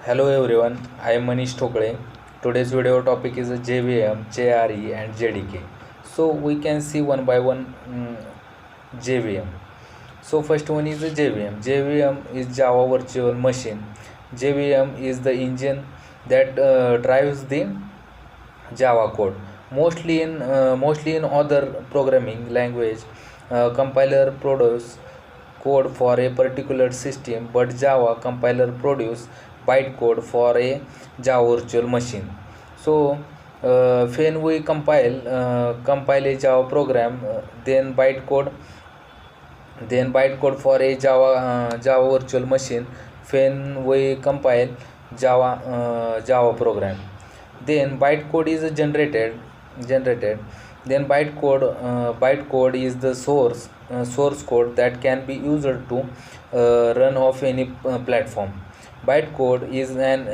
Hello everyone, I am Manish Thokle. Today's video topic is JVM, JRE and JDK. So we can see one by one JVM. So first one is the JVM. JVM is Java Virtual Machine. JVM is the engine that drives the Java code. Mostly in other programming language, compiler produce code for a particular system, but Java compiler produce bytecode for a Java virtual machine. So when we compile a Java program, then bytecode for a Java virtual machine when we compile Java program. Then bytecode is generated. Then bytecode is the source code that can be used to run off any platform. Bytecode is an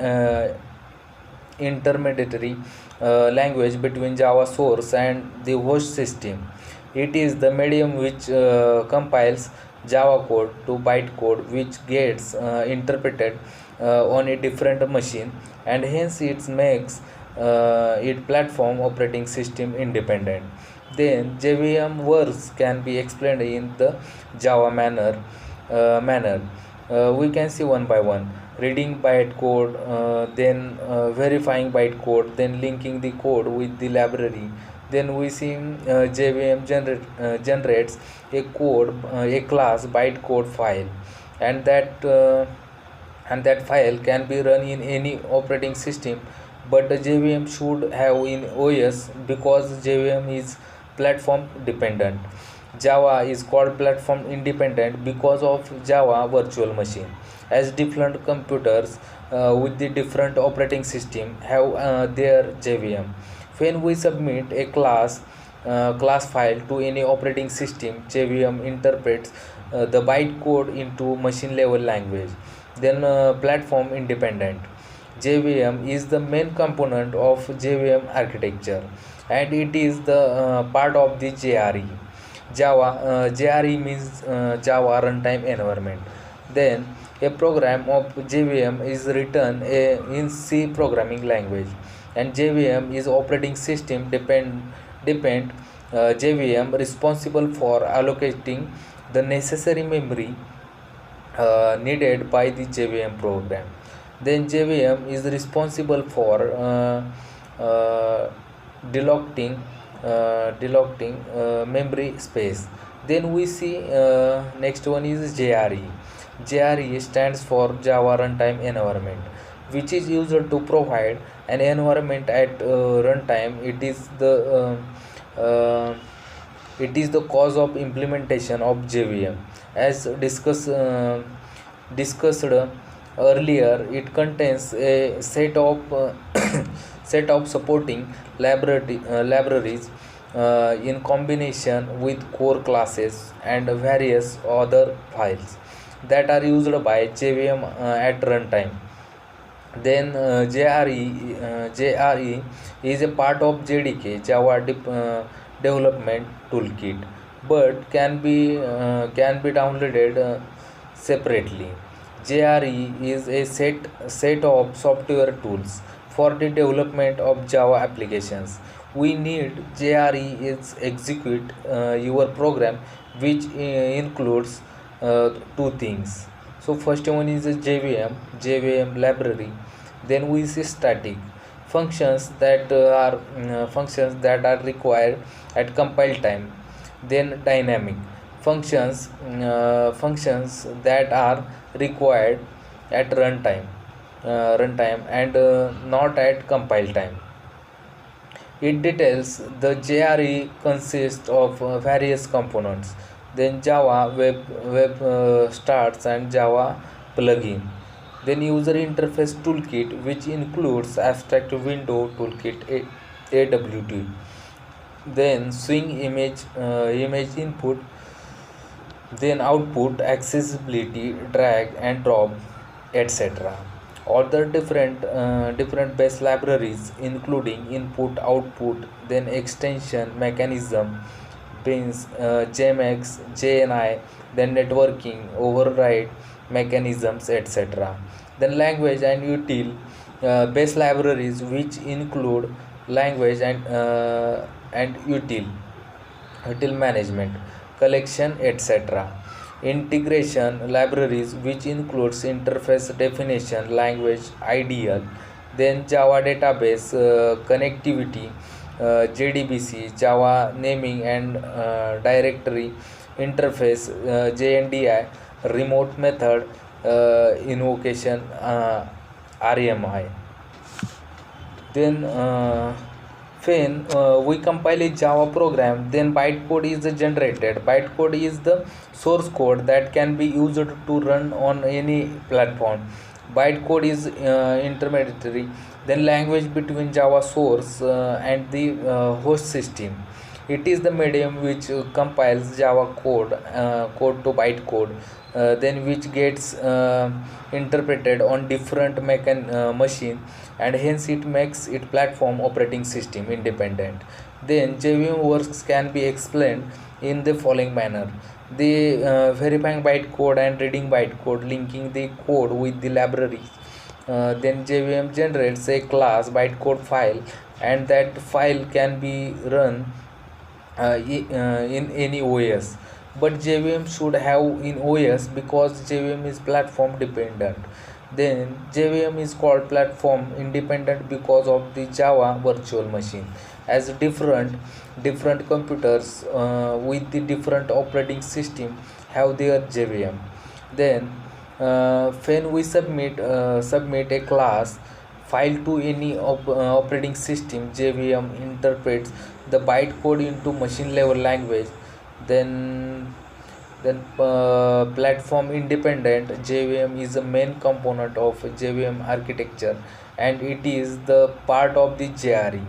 intermediary language between Java source and the host system. It is the medium which compiles Java code to bytecode, which gets interpreted on a different machine, and hence it makes it platform operating system independent. Then JVM works can be explained in the Java manner. We can see one by one: reading bytecode, then verifying bytecode, then linking the code with the library. Then we see JVM generates a class bytecode file, and that file can be run in any operating system, but the JVM should have in OS because JVM is platform dependent. Java is called platform independent because of Java virtual machine, as different computers with the different operating system have their JVM. When we submit a class file to any operating system, JVM interprets the bytecode into machine level language. Then platform independent. JVM is the main component of JVM architecture, and it is the part of the JRE. JRE means Java runtime environment. Then a program of JVM is written in C programming language, and JVM is operating system depend JVM responsible for allocating the necessary memory needed by the JVM program. Then JVM is responsible for delocating memory space. Then we see next one is JRE. JRE stands for Java Runtime Environment, which is used to provide an environment at runtime. It is the cause of implementation of JVM. As discussed earlier, it contains a set of set of supporting libraries in combination with core classes and various other files that are used by JVM at runtime. Then JRE is a part of JDK, Java Development Toolkit, but can be downloaded separately. JRE is a set of software tools for the development of Java applications. We need JRE is execute your program, which includes two things. So first one is a JVM library. Then we see static functions that are required at compile time. Then dynamic functions that are required at runtime and not at compile time. It details the JRE consists of various components. Then Java web starts and Java plugin. Then user interface toolkit, which includes abstract window toolkit AWT. Then swing image input, then output, accessibility, drag and drop, etc. Other different base libraries including input, output, then extension mechanism, pins, JMX, JNI, then networking, override mechanisms, etc. Then language and util base libraries, which include language and util management, collection, etc. Integration libraries, which includes interface definition, language ideal. Then Java database connectivity, JDBC, Java naming and directory interface, JNDI, remote method invocation, RMI. Then when we compile a Java program, then bytecode is generated. Bytecode is the source code that can be used to run on any platform. Bytecode is intermediary, then language between Java source and the host system. It is the medium which compiles Java code to bytecode, then which gets interpreted on different machine, and hence it makes it platform operating system independent. Then JVM works can be explained in the following manner: the verifying bytecode and reading bytecode, linking the code with the library. Then JVM generates a class bytecode file, and that file can be run in any OS. But JVM should have in OS because JVM is platform dependent. Then JVM is called platform independent because of the Java virtual machine, as different computers with the different operating system have their JVM. Then when we submit a class file to any operating system, JVM interprets the bytecode into machine level language. Then platform independent JVM is a main component of JVM architecture, and it is the part of the JRE.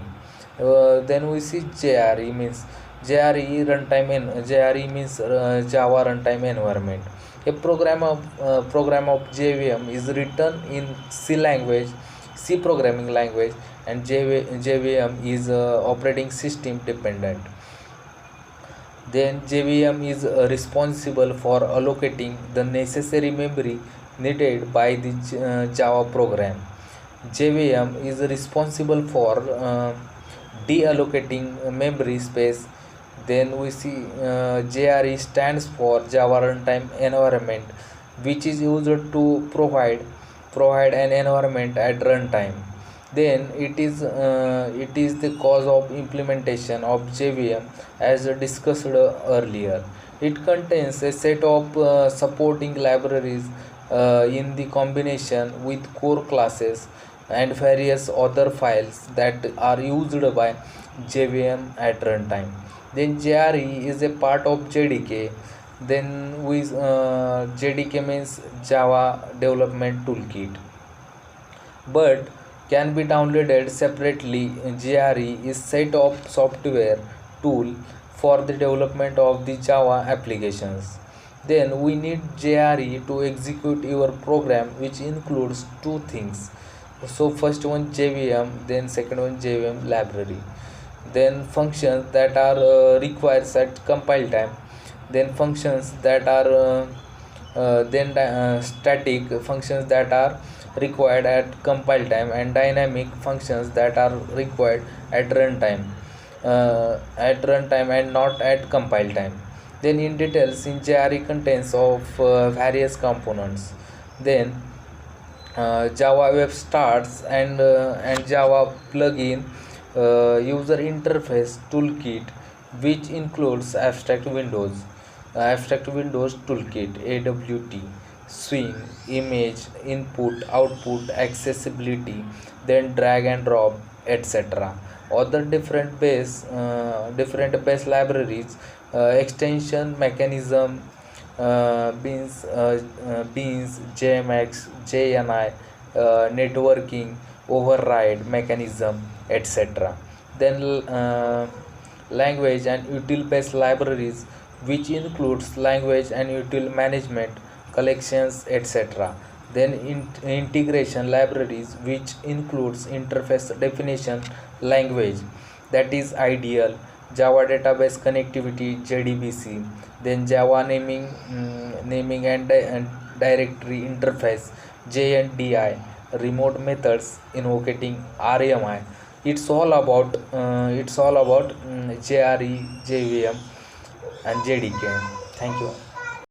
Then we see JRE means JRE means Java runtime environment. A program of JVM is written in C programming language, and JVM is operating system dependent. Then JVM is responsible for allocating the necessary memory needed by the Java program. JVM is responsible for deallocating memory space. Then we see JRE stands for Java Runtime Environment, which is used to provide an environment at runtime. Then it is the cause of implementation of JVM as discussed earlier. It contains a set of supporting libraries in the combination with core classes and various other files that are used by JVM at runtime. Then JRE is a part of JDK. Then JDK means Java Development Toolkit, but can be downloaded separately. JRE is set of software tool for the development of the Java applications. Then we need JRE to execute your program, which includes two things. So first one JVM, then second one JVM library. Then functions that are required at compile time. Then functions that are static functions that are required at compile time, and dynamic functions that are required at runtime and not at compile time. Then in details, in JRE contains of various components. Then Java Web Starts and Java Plugin User Interface Toolkit, which includes Abstract Windows Toolkit (AWT), Swing, Image, Input, Output, Accessibility, then Drag and Drop, etc. Other different base libraries, extension mechanism, beans, JMX, JNI, networking, override mechanism, etc. Then language and util based libraries, which includes language and util management, collections, etc. Then integration libraries, which includes interface definition, language, that is ideal, Java database connectivity, JDBC. Then Java naming and directory interface, JNDI, remote methods invoking RMI. It's all about JRE, JVM, and JDK. Thank you.